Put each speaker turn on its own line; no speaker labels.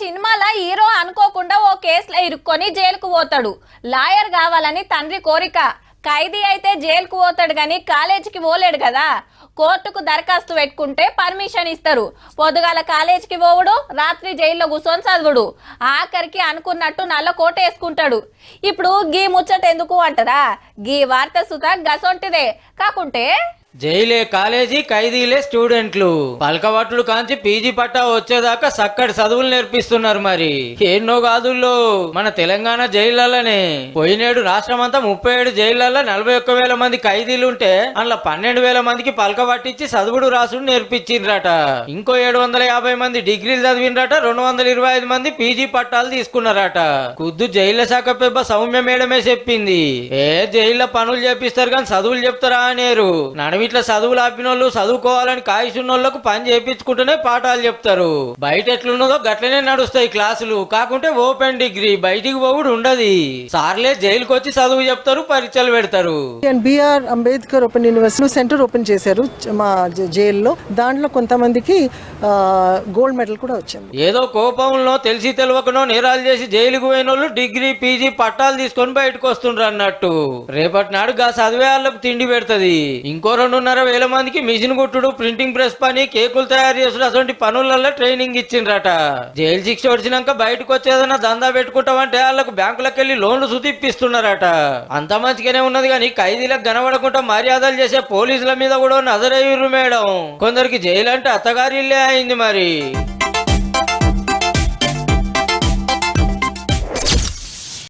సినిమాల హీరో అనుకోకుండా ఓ కేసులో ఇరుక్కొని జైలుకు పోతాడు. లాయర్ కావాలని తండ్రి కోరిక. ఖైదీ అయితే జైలుకు పోతాడు గాని కాలేజీకి పోలేడు కదా. కోర్టుకు దరఖాస్తు పెట్టుకుంటే పర్మిషన్ ఇస్తారు. పొద్దుగాల కాలేజీకి పోవుడు, రాత్రి జైల్లో కూర్చొని చదువుడు. ఆఖరికి అనుకున్నట్టు నల్ల కోట వేసుకుంటాడు. ఇప్పుడు గీ ముచ్చట ఎందుకు అంటారా? గీ వార్త సుత గసొంటిదే కాకుంటే
జైలే కాలేజీ, ఖైదీలే స్టూడెంట్లు. పలకబట్టుడు కాంచి పీజీ పట్టా వచ్చేదాకా సక్కటి చదువులు నేర్పిస్తున్నారు. మరి ఎన్నో కాదుల్లో మన తెలంగాణ జైళ్లలోనే పోయినేడు రాష్ట్రమంతా 37 జైళ్లలో 41,000 మంది ఖైదీలుంటే అందులో 12,000 మందికి పలకబట్టించి చదువుడు రాసుడు నేర్పించిండ్రట. ఇంకో 750 మంది డిగ్రీలు చదివినరట. 225 మంది పీజీ పట్టాలు తీసుకున్నారట. కుద్దు జైళ్ల శాఖ పెబ్బ సౌమ్య మేడమే చెప్పింది. జైల్లో పనులు చేపిస్తారు కానీ చదువులు చెప్తారా అనేరు. ఇట్లా చదువులు ఆపినోళ్ళు, చదువుకోవాలని కాయిసున్నోళ్లకు పని చేయించుకుంటూనే పాఠాలు చెప్తారు. బయట ఎట్లున్నదో గట్లనే నడుస్తాయి క్లాసులు. కాకుంటే ఓపెన్ డిగ్రీ బయటికి పోవుడు ఉండదు. సార్లే జైలుకి వచ్చి చదువు చెప్తారు, పరీక్షలు పెడతారు.
BR Ambedkar open university centre open చేశారు మా జైల్లో. దాంట్లో కొంతమందికి గోల్డ్ మెడల్ కూడా వచ్చింది.
ఏదో కోపంలో తెలిసి తెలియకనో నేరాలు చేసి జైలుకు పోయిన వాళ్ళు డిగ్రీ, పీజీ పట్టాలు తీసుకొని బయటకు వస్తుండ్రు అన్నట్టు. రేపటి నాడు గా చదివే వాళ్ళకు తిండి పెడుతుంది. ఇంకో 2,500 మందికి మిషన్ కుట్టుడు, ప్రింటింగ్ ప్రెస్ పని, కేకులు తయారు చేసుడు అటువంటి పనులలో ట్రైనింగ్ ఇచ్చిండ్రట. జైలు శిక్ష వచ్చినాక బయటకు వచ్చేదన్నా దందా పెట్టుకుంటామంటే వాళ్ళకు బ్యాంకులకు వెళ్లి లోన్లు సుతిప్పిస్తున్నారట. అంత మంచిగానే ఉన్నది కానీ ఖైదీలకు కనబడకుండా మర్యాదలు చేసే పోలీసుల మీద కూడా నజరయ్యుర్రు మేడం. కొందరికి జైలు అంటే అత్తగారిల్లే అయింది మరి.